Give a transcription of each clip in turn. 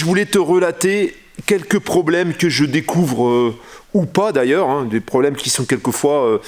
je voulais te relater quelques problèmes que je découvre, ou pas d'ailleurs, hein, des problèmes qui sont quelquefois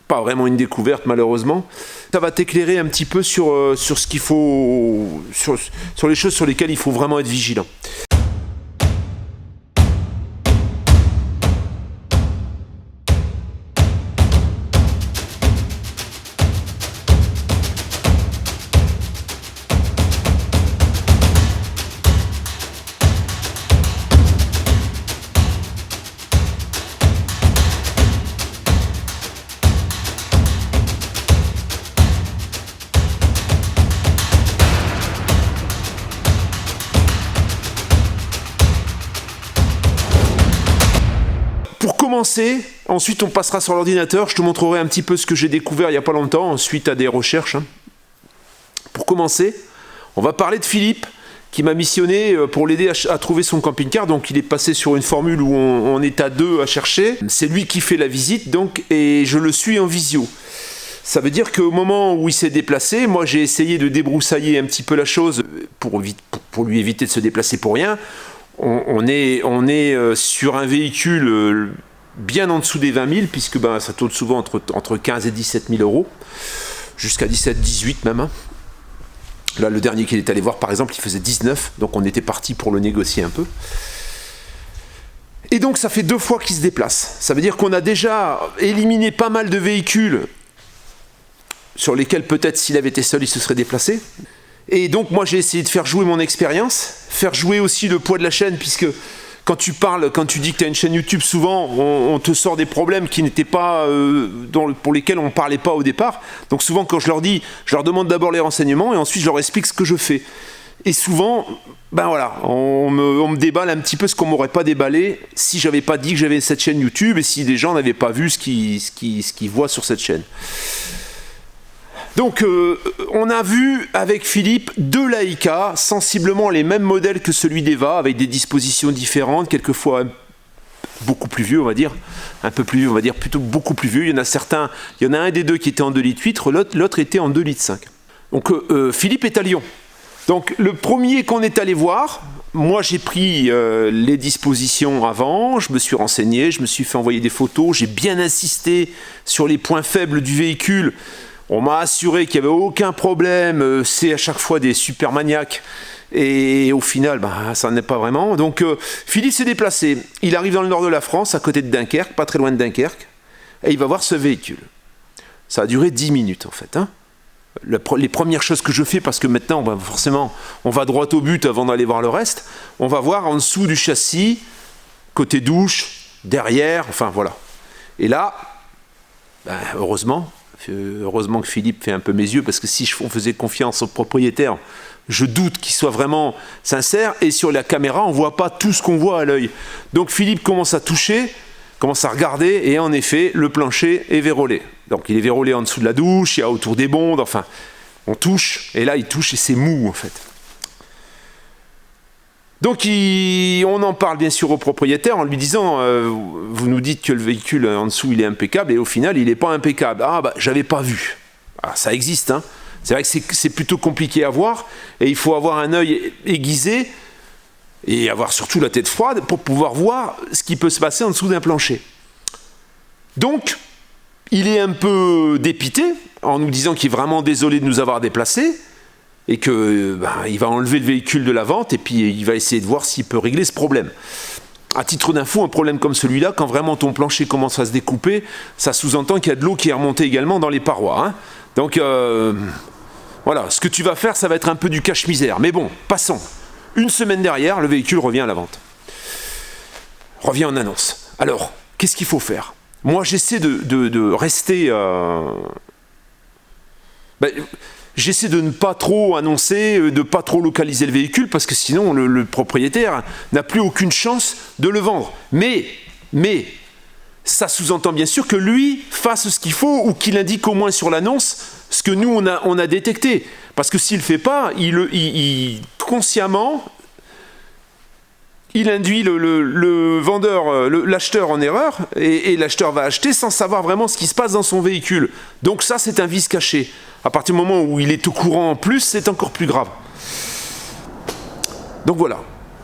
pas vraiment une découverte malheureusement. Ça va t'éclairer un petit peu sur ce qu'il faut, sur les choses sur lesquelles il faut vraiment être vigilant. Pour commencer, ensuite on passera sur l'ordinateur, je te montrerai un petit peu ce que j'ai découvert il n'y a pas longtemps, suite à des recherches. Hein. Pour commencer, on va parler de Philippe, qui m'a missionné pour l'aider à trouver son camping-car. Donc il est passé sur une formule où on est à deux à chercher. C'est lui qui fait la visite, donc, et je le suis en visio. Ça veut dire qu'au moment où il s'est déplacé, moi j'ai essayé de débroussailler un petit peu la chose pour lui éviter de se déplacer pour rien. On est sur un véhicule bien en dessous des 20 000, puisque ça tourne souvent entre 15 et 17 000 euros, jusqu'à 17, 18 même. Hein. Là, le dernier qu'il est allé voir, par exemple, il faisait 19, donc on était parti pour le négocier un peu. Et donc, ça fait 2 fois qu'il se déplace. Ça veut dire qu'on a déjà éliminé pas mal de véhicules sur lesquels peut-être s'il avait été seul, il se serait déplacé. Et donc moi j'ai essayé de faire jouer mon expérience, faire jouer aussi le poids de la chaîne, puisque quand tu dis que tu as une chaîne YouTube, souvent on te sort des problèmes qui n'étaient pas pour lesquels on ne parlait pas au départ. Donc souvent quand je leur dis, je leur demande d'abord les renseignements et ensuite je leur explique ce que je fais. Et souvent, on me déballe un petit peu ce qu'on m'aurait pas déballé si j'avais pas dit que j'avais cette chaîne YouTube et si les gens n'avaient pas vu ce qu'ils voient sur cette chaîne. Donc, on a vu avec Philippe 2 Laika, sensiblement les mêmes modèles que celui d'Eva, avec des dispositions différentes, quelquefois beaucoup plus vieux, on va dire. Un peu plus vieux, on va dire plutôt beaucoup plus vieux. Il y en a un des 2 qui était en 2,8 litres, l'autre était en 2,5 litres. Donc, Philippe est à Lyon. Donc, le premier qu'on est allé voir, moi j'ai pris les dispositions avant, je me suis renseigné, je me suis fait envoyer des photos, j'ai bien insisté sur les points faibles du véhicule. On m'a assuré qu'il n'y avait aucun problème, c'est à chaque fois des super maniaques, et au final, ça n'est pas vraiment. Donc Philippe s'est déplacé, il arrive dans le nord de la France, à côté de Dunkerque, pas très loin de Dunkerque, et il va voir ce véhicule. Ça a duré 10 minutes en fait. Hein. Les premières choses que je fais, parce que maintenant, forcément, on va droit au but avant d'aller voir le reste, on va voir en dessous du châssis, côté douche, derrière, enfin voilà. Et là, heureusement que Philippe fait un peu mes yeux, parce que si on faisait confiance au propriétaire, je doute qu'il soit vraiment sincère, et sur la caméra on ne voit pas tout ce qu'on voit à l'œil. Donc Philippe commence à toucher, commence à regarder, et en effet le plancher est vérolé. Donc il est vérolé en dessous de la douche, il y a autour des bondes, enfin on touche, et là il touche et c'est mou en fait. Donc on en parle bien sûr au propriétaire en lui disant vous nous dites que le véhicule en dessous il est impeccable, et au final il n'est pas impeccable. J'avais pas vu. Alors, ça existe, hein. C'est vrai que c'est plutôt compliqué à voir, et il faut avoir un œil aiguisé et avoir surtout la tête froide pour pouvoir voir ce qui peut se passer en dessous d'un plancher. Donc il est un peu dépité en nous disant qu'il est vraiment désolé de nous avoir déplacés, et qu'il va enlever le véhicule de la vente, et puis il va essayer de voir s'il peut régler ce problème. À titre d'info, un problème comme celui-là, quand vraiment ton plancher commence à se découper, ça sous-entend qu'il y a de l'eau qui est remontée également dans les parois. Hein. Donc voilà, ce que tu vas faire, ça va être un peu du cache-misère. Mais bon, passons. 1 semaine derrière, le véhicule revient à la vente. Revient en annonce. Alors, qu'est-ce qu'il faut faire ? Moi, j'essaie de rester... J'essaie de ne pas trop annoncer, de ne pas trop localiser le véhicule, parce que sinon le propriétaire n'a plus aucune chance de le vendre. Mais ça sous-entend bien sûr que lui fasse ce qu'il faut, ou qu'il indique au moins sur l'annonce ce que nous on a détecté. Parce que s'il ne le fait pas, il consciemment, il induit le vendeur, l'acheteur en erreur, et l'acheteur va acheter sans savoir vraiment ce qui se passe dans son véhicule. Donc ça, c'est un vice caché. À partir du moment où il est au courant en plus, c'est encore plus grave. Donc voilà,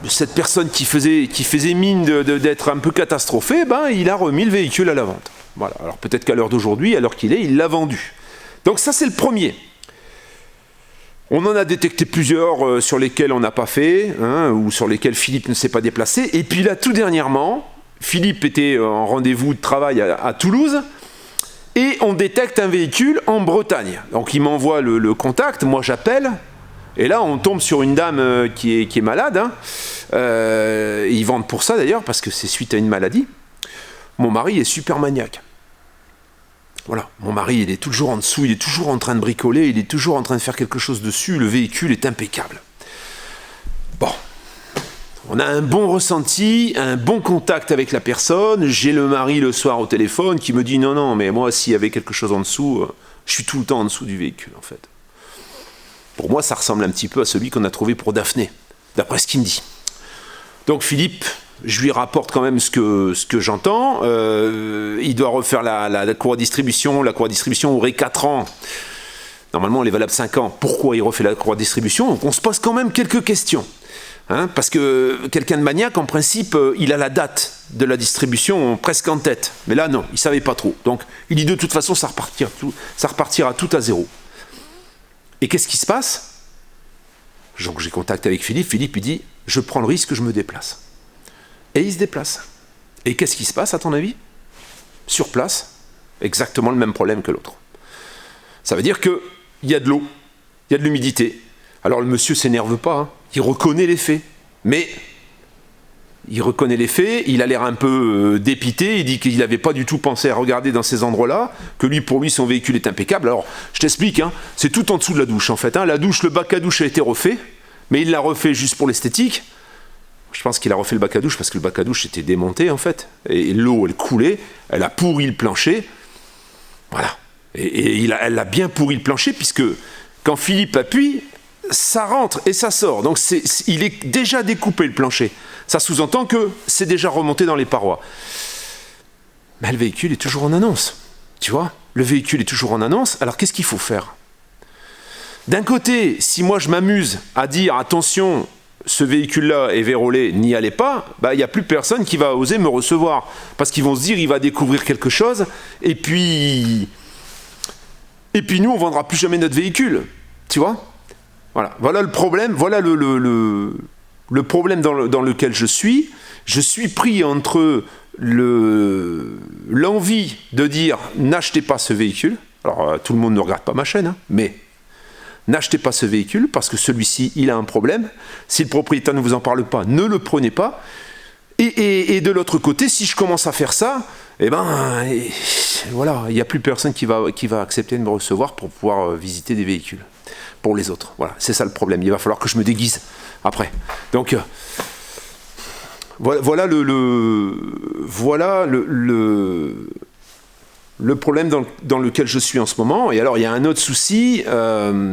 cette personne qui faisait mine d'être un peu catastrophée, ben, il a remis le véhicule à la vente. Voilà. Alors peut-être qu'à l'heure d'aujourd'hui, à l'heure qu'il est, il l'a vendu. Donc ça, c'est le premier. On en a détecté plusieurs sur lesquels on n'a pas fait, hein, ou sur lesquels Philippe ne s'est pas déplacé. Et puis là, tout dernièrement, Philippe était en rendez-vous de travail à Toulouse, et on détecte un véhicule en Bretagne. Donc il m'envoie le contact, moi j'appelle, et là on tombe sur une dame qui est malade. Hein. Ils vendent pour ça d'ailleurs, parce que c'est suite à une maladie. Mon mari est super maniaque. Voilà, mon mari, il est toujours en dessous, il est toujours en train de bricoler, il est toujours en train de faire quelque chose dessus, le véhicule est impeccable. Bon, on a un bon ressenti, un bon contact avec la personne, j'ai le mari le soir au téléphone qui me dit non, mais moi, s'il y avait quelque chose en dessous, je suis tout le temps en dessous du véhicule, en fait. Pour moi, ça ressemble un petit peu à celui qu'on a trouvé pour Daphné, d'après ce qu'il me dit. Donc Philippe... Je lui rapporte quand même ce que j'entends. Il doit refaire la cour à distribution. La cour à distribution aurait 4 ans. Normalement, elle est valable 5 ans. Pourquoi il refait la cour à distribution? Donc on se pose quand même quelques questions. Hein, parce que quelqu'un de maniaque, en principe, il a la date de la distribution presque en tête. Mais là, non, il ne savait pas trop. Donc il dit de toute façon, ça repartira tout à zéro. Et qu'est-ce qui se passe? Donc j'ai contact avec Philippe. Philippe, il dit, je prends le risque, je me déplace. Et il se déplace. Et qu'est-ce qui se passe, à ton avis? Sur place, exactement le même problème que l'autre. Ça veut dire qu'il y a de l'eau, il y a de l'humidité. Alors le monsieur ne s'énerve pas, hein. Il reconnaît les faits. Mais il reconnaît les faits, il a l'air un peu dépité, il dit qu'il n'avait pas du tout pensé à regarder dans ces endroits-là, que pour lui, son véhicule est impeccable. Alors, je t'explique, hein, c'est tout en dessous de la douche, en fait. Hein. La douche, le bac à douche a été refait, mais il l'a refait juste pour l'esthétique. Je pense qu'il a refait le bac à douche parce que le bac à douche était démonté en fait. Et l'eau, elle coulait, elle a pourri le plancher. Voilà. Et elle a bien pourri le plancher puisque quand Philippe appuie, ça rentre et ça sort. Donc il est déjà découpé le plancher. Ça sous-entend que c'est déjà remonté dans les parois. Mais le véhicule est toujours en annonce. Tu vois? Le véhicule est toujours en annonce. Alors qu'est-ce qu'il faut faire? D'un côté, si moi je m'amuse à dire attention, ce véhicule-là est vérolé, n'y allez pas, bah, y a plus personne qui va oser me recevoir. Parce qu'ils vont se dire, il va découvrir quelque chose, et puis nous, on ne vendra plus jamais notre véhicule. Tu vois? Voilà le problème, voilà le problème dans lequel je suis. Je suis pris entre l'envie de dire, n'achetez pas ce véhicule. Alors, tout le monde ne regarde pas ma chaîne, hein, mais... N'achetez pas ce véhicule parce que celui-ci, il a un problème. Si le propriétaire ne vous en parle pas, ne le prenez pas. Et de l'autre côté, si je commence à faire ça, voilà, il n'y a plus personne qui va accepter de me recevoir pour pouvoir visiter des véhicules pour les autres. Voilà, c'est ça le problème. Il va falloir que je me déguise après. Donc, voilà le problème dans lequel je suis en ce moment. Et alors, il y a un autre souci.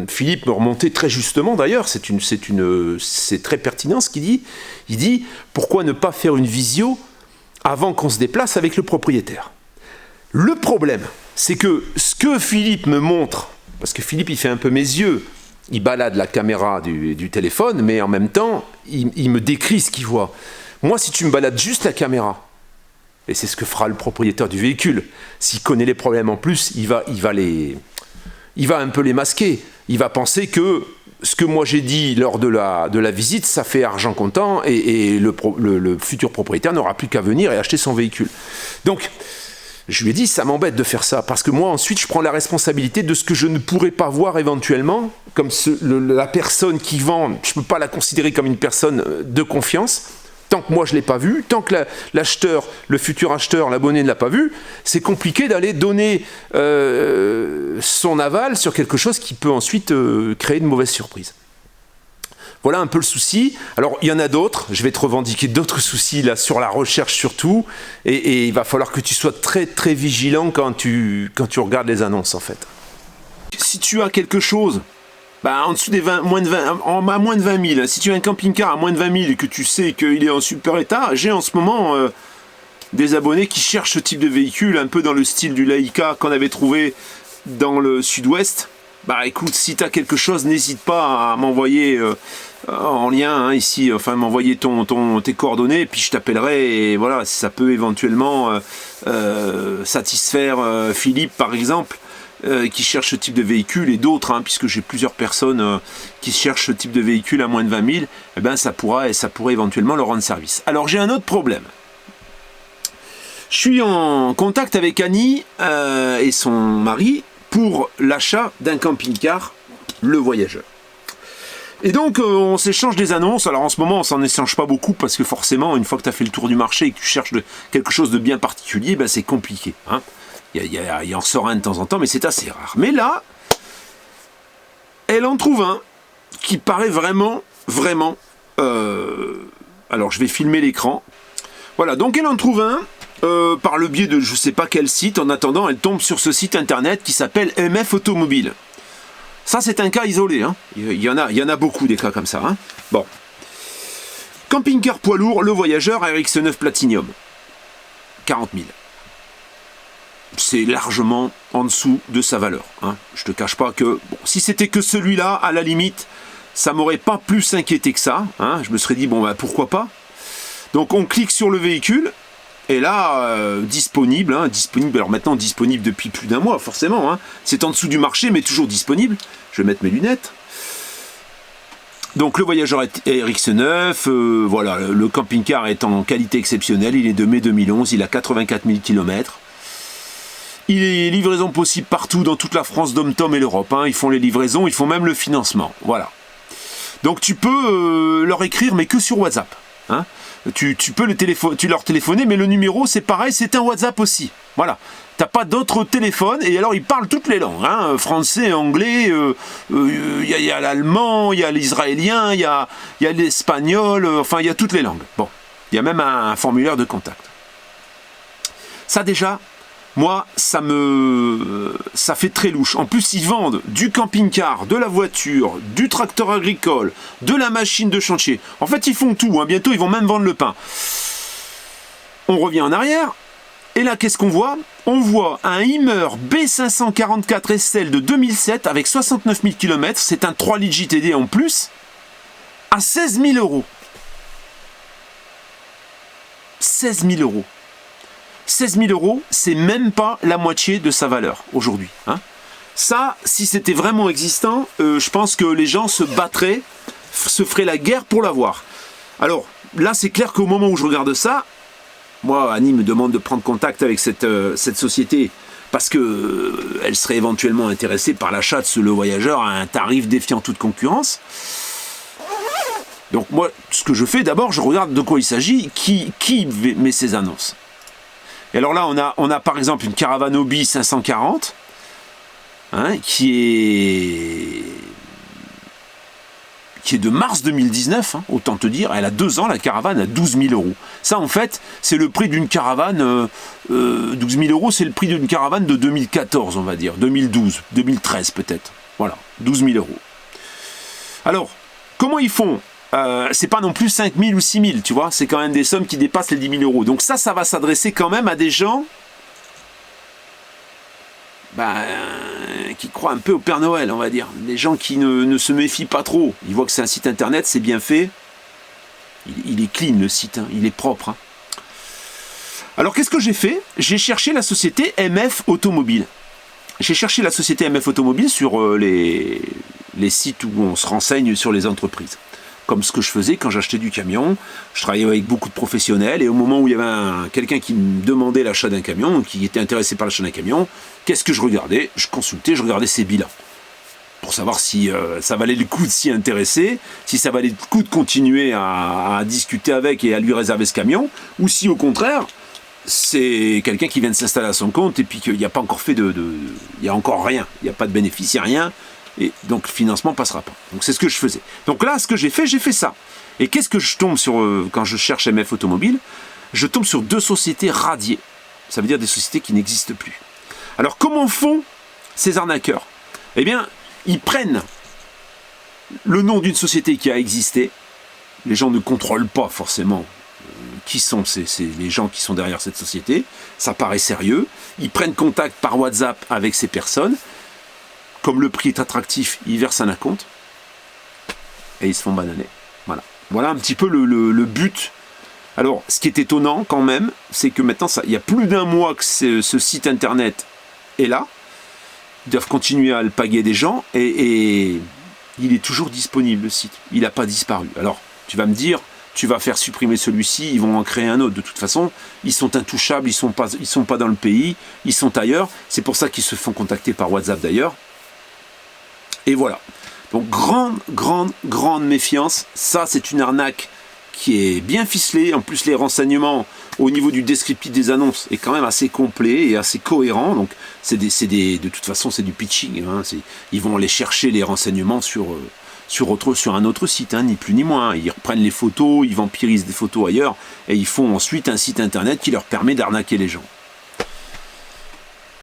Philippe me remontait très justement, d'ailleurs, c'est très pertinent ce qu'il dit. Il dit, pourquoi ne pas faire une visio avant qu'on se déplace avec le propriétaire? Le problème, c'est que ce que Philippe me montre, parce que Philippe, il fait un peu mes yeux, il balade la caméra du téléphone, mais en même temps, il me décrit ce qu'il voit. Moi, si tu me balades juste la caméra, et c'est ce que fera le propriétaire du véhicule. S'il connaît les problèmes en plus, il va un peu les masquer. Il va penser que ce que moi j'ai dit lors de la visite, ça fait argent comptant et le futur propriétaire n'aura plus qu'à venir et acheter son véhicule. Donc, je lui ai dit, ça m'embête de faire ça, parce que moi ensuite je prends la responsabilité de ce que je ne pourrais pas voir éventuellement, comme la personne qui vend, je ne peux pas la considérer comme une personne de confiance. Tant que moi je ne l'ai pas vu, tant que l'acheteur, le futur acheteur, l'abonné ne l'a pas vu, c'est compliqué d'aller donner son aval sur quelque chose qui peut ensuite créer de mauvaises surprises. Voilà un peu le souci. Alors il y en a d'autres, je vais te revendiquer d'autres soucis là sur la recherche surtout, et il va falloir que tu sois très très vigilant quand tu regardes les annonces en fait. Si tu as quelque chose en dessous des à moins de 20 000, si tu as un camping-car à moins de 20 000 et que tu sais qu'il est en super état, j'ai en ce moment des abonnés qui cherchent ce type de véhicule, un peu dans le style du Laika qu'on avait trouvé dans le sud-ouest. Écoute, si tu as quelque chose, n'hésite pas à m'envoyer en lien hein, ici, enfin m'envoyer tes coordonnées, et puis je t'appellerai, et voilà, si ça peut éventuellement satisfaire Philippe par exemple, qui cherche ce type de véhicule, et d'autres, hein, puisque j'ai plusieurs personnes qui cherchent ce type de véhicule à moins de 20 000, eh ben ça pourrait éventuellement leur rendre service. Alors j'ai un autre problème. Je suis en contact avec Annie et son mari pour l'achat d'un camping-car, le Voyageur. Et donc on s'échange des annonces. Alors en ce moment on s'en échange pas beaucoup parce que forcément une fois que tu as fait le tour du marché et que tu cherches quelque chose de bien particulier, ben c'est compliqué. Hein. Il en sort un de temps en temps, mais c'est assez rare. Mais là, elle en trouve un qui paraît vraiment. Alors je vais filmer l'écran. Voilà, donc elle en trouve un par le biais de je sais pas quel site. En attendant, elle tombe sur ce site internet qui s'appelle MF Automobile. Ça, c'est un cas isolé. Hein. Il y en a beaucoup des cas comme ça. Hein. Bon. Camping-car poids lourd, le Voyageur RX9 Platinum. 40 000. C'est largement en dessous de sa valeur. Hein. Je te cache pas que, bon, si c'était que celui-là, à la limite, ça m'aurait pas plus inquiété que ça. Hein. Je me serais dit, bon, bah, pourquoi pas. Donc, on clique sur le véhicule. Et là, disponible, alors maintenant disponible depuis plus d'un mois, forcément. Hein. C'est en dessous du marché, mais toujours disponible. Je vais mettre mes lunettes. Donc le Voyageur RX9, voilà, le camping-car est en qualité exceptionnelle. Il est de mai 2011, il a 84 000 km. Il est livraison possible partout dans toute la France, dom-tom et l'Europe. Hein. Ils font les livraisons, ils font même le financement. Voilà. Donc tu peux leur écrire, mais que sur WhatsApp. Hein. Tu peux leur téléphoner, mais le numéro c'est pareil, c'est un WhatsApp aussi. Voilà. T'as pas d'autres téléphones, et alors ils parlent toutes les langues, hein, français, anglais, y a l'allemand, il y a l'israélien, il y a l'espagnol, enfin il y a toutes les langues. Bon, il y a même un formulaire de contact. Ça déjà, moi, ça fait très louche. En plus, ils vendent du camping-car, de la voiture, du tracteur agricole, de la machine de chantier. En fait, ils font tout. Hein. Bientôt, ils vont même vendre le pain. On revient en arrière. Et là, qu'est-ce qu'on voit? On voit un Hummer B544 SL de 2007 avec 69 000 km. C'est un 3 litres JTD en plus. À 16 000 euros. 16 000 euros. 16 000 euros, c'est même pas la moitié de sa valeur aujourd'hui. Hein. Ça, si c'était vraiment existant, je pense que les gens se battraient, se feraient la guerre pour l'avoir. Alors, là, c'est clair qu'au moment où je regarde ça, moi, Annie me demande de prendre contact avec cette société parce qu'elle serait éventuellement intéressée par l'achat de ce Le Voyageur à un tarif défiant toute concurrence. Donc moi, ce que je fais, d'abord, je regarde de quoi il s'agit, qui met ces annonces. Et alors là, on a par exemple une Caravane Hobby 540, hein, qui est de mars 2019, hein, autant te dire, elle a 2 ans, la caravane à 12 000 euros. Ça, en fait, c'est le prix d'une caravane, 12 000 euros, c'est le prix d'une caravane de 2014, on va dire, 2012, 2013 peut-être. Voilà, 12 000 euros. Alors, comment ils font? C'est pas non plus 5 000 ou 6 000, tu vois, c'est quand même des sommes qui dépassent les 10 000 euros. Donc ça va s'adresser quand même à des gens qui croient un peu au Père Noël, on va dire. Des gens qui ne se méfient pas trop. Ils voient que c'est un site internet, c'est bien fait. Il est clean le site, hein, il est propre. Hein. Alors qu'est-ce que j'ai fait? J'ai cherché la société MF Automobile. J'ai cherché la société MF Automobile sur les sites où on se renseigne sur les entreprises. Comme ce que je faisais quand j'achetais du camion. Je travaillais avec beaucoup de professionnels, et au moment où il y avait quelqu'un qui me demandait l'achat d'un camion, qui était intéressé par l'achat d'un camion, qu'est-ce que je regardais? Je consultais, je regardais ses bilans. Pour savoir si ça valait le coup de s'y intéresser, si ça valait le coup de continuer à discuter avec et à lui réserver ce camion, ou si au contraire, c'est quelqu'un qui vient de s'installer à son compte et puis qu'il n'y a pas encore fait il n'y a encore rien, il n'y a pas de bénéfice, il n'y a rien. Et donc le financement ne passera pas. Donc c'est ce que je faisais. Donc là, ce que j'ai fait ça. Et qu'est-ce que je tombe sur quand je cherche MF Automobile? Je tombe sur 2 sociétés radiées. Ça veut dire des sociétés qui n'existent plus. Alors comment font ces arnaqueurs? Eh bien, ils prennent le nom d'une société qui a existé. Les gens ne contrôlent pas forcément qui sont les gens qui sont derrière cette société. Ça paraît sérieux. Ils prennent contact par WhatsApp avec ces personnes. Comme le prix est attractif, ils versent un acompte. et ils se font bananer. Voilà, voilà un petit peu le but. Alors, ce qui est étonnant quand même, c'est que maintenant, il y a plus d'un mois que ce site internet est là. Ils doivent continuer à le paguer des gens et il est toujours disponible, le site. Il n'a pas disparu. Alors, tu vas me dire, tu vas faire supprimer celui-ci, ils vont en créer un autre. De toute façon, ils sont intouchables, ils sont pas dans le pays, ils sont ailleurs. C'est pour ça qu'ils se font contacter par WhatsApp d'ailleurs. Et voilà. Donc, grande méfiance. Ça, c'est une arnaque qui est bien ficelée. En plus, les renseignements au niveau du descriptif des annonces est quand même assez complet et assez cohérent. Donc, de toute façon, c'est du pitching. Hein. Ils vont aller chercher les renseignements sur un autre site, hein, ni plus ni moins. Ils reprennent les photos, ils vampirisent des photos ailleurs, et ils font ensuite un site internet qui leur permet d'arnaquer les gens.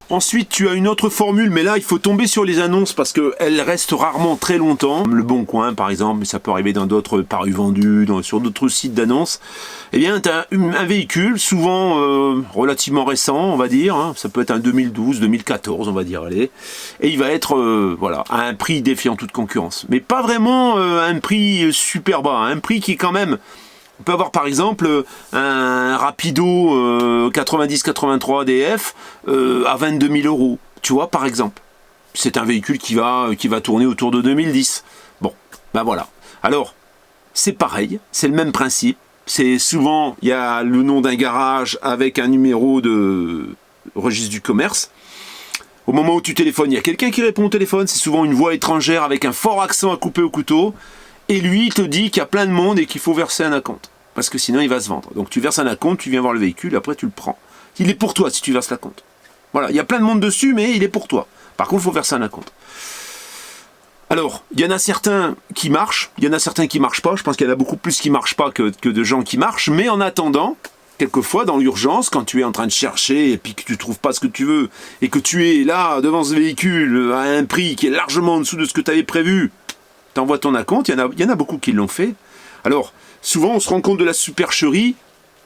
Ensuite, tu as une autre formule, mais là, il faut tomber sur les annonces parce qu'elles restent rarement très longtemps. Le Bon Coin, par exemple, mais ça peut arriver dans d'autres paris vendus, sur d'autres sites d'annonces. Eh bien, tu as un véhicule, souvent relativement récent, on va dire. Hein, ça peut être un 2012, 2014, on va dire, allez. Et il va être voilà, à un prix défiant toute concurrence. Mais pas vraiment un prix super bas, un prix qui est quand même... On peut avoir par exemple un Rapido 90-83 DF à 22 000 euros, tu vois, par exemple. C'est un véhicule qui va tourner autour de 2010. Bon, ben voilà. Alors, c'est pareil, c'est le même principe. C'est souvent, il y a le nom d'un garage avec un numéro de registre du commerce. Au moment où tu téléphones, il y a quelqu'un qui répond au téléphone. C'est souvent une voix étrangère avec un fort accent à couper au couteau. Et lui, il te dit qu'il y a plein de monde et qu'il faut verser un acompte. Parce que sinon, il va se vendre. Donc tu verses un acompte, tu viens voir le véhicule, après tu le prends. Il est pour toi si tu verses l'acompte. Voilà, il y a plein de monde dessus, mais il est pour toi. Par contre, il faut verser un acompte. Alors, il y en a certains qui marchent, il y en a certains qui marchent pas. Je pense qu'il y en a beaucoup plus qui marchent pas que de gens qui marchent. Mais en attendant, quelquefois, dans l'urgence, quand tu es en train de chercher et puis que tu trouves pas ce que tu veux, et que tu es là, devant ce véhicule, à un prix qui est largement en dessous de ce que tu avais prévu, t'envoies ton acompte, il y en a beaucoup qui l'ont fait. Alors, souvent, on se rend compte de la supercherie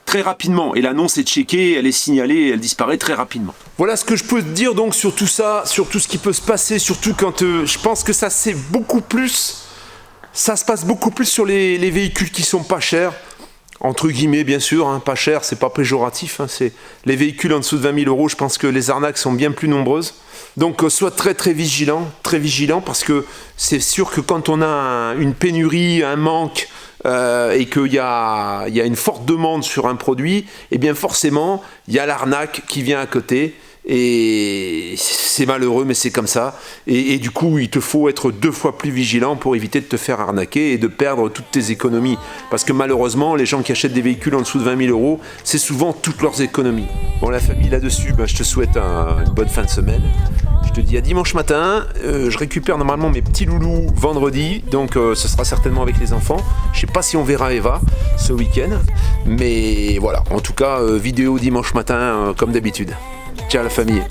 très rapidement. Et l'annonce est checkée, elle est signalée, elle disparaît très rapidement. Voilà ce que je peux te dire donc sur tout ça, sur tout ce qui peut se passer, surtout quand je pense que ça se passe beaucoup plus sur les véhicules qui sont pas chers. Entre guillemets, bien sûr, hein, pas cher, c'est pas péjoratif. Hein, c'est les véhicules en dessous de 20 000 euros, je pense que les arnaques sont bien plus nombreuses. Donc, sois très vigilant, parce que c'est sûr que quand on a une pénurie, un manque, et qu'il y a une forte demande sur un produit, eh bien forcément, il y a l'arnaque qui vient à côté. Et c'est malheureux, mais c'est comme ça. Et du coup, il te faut être 2 fois plus vigilant pour éviter de te faire arnaquer et de perdre toutes tes économies. Parce que malheureusement, les gens qui achètent des véhicules en dessous de 20 000 euros, c'est souvent toutes leurs économies. Bon, la famille, là-dessus, je te souhaite une bonne fin de semaine. Je te dis à dimanche matin. Je récupère normalement mes petits loulous vendredi, donc ce sera certainement avec les enfants. Je sais pas si on verra Eva ce week-end, mais voilà. En tout cas, vidéo dimanche matin comme d'habitude. Ciao la famille.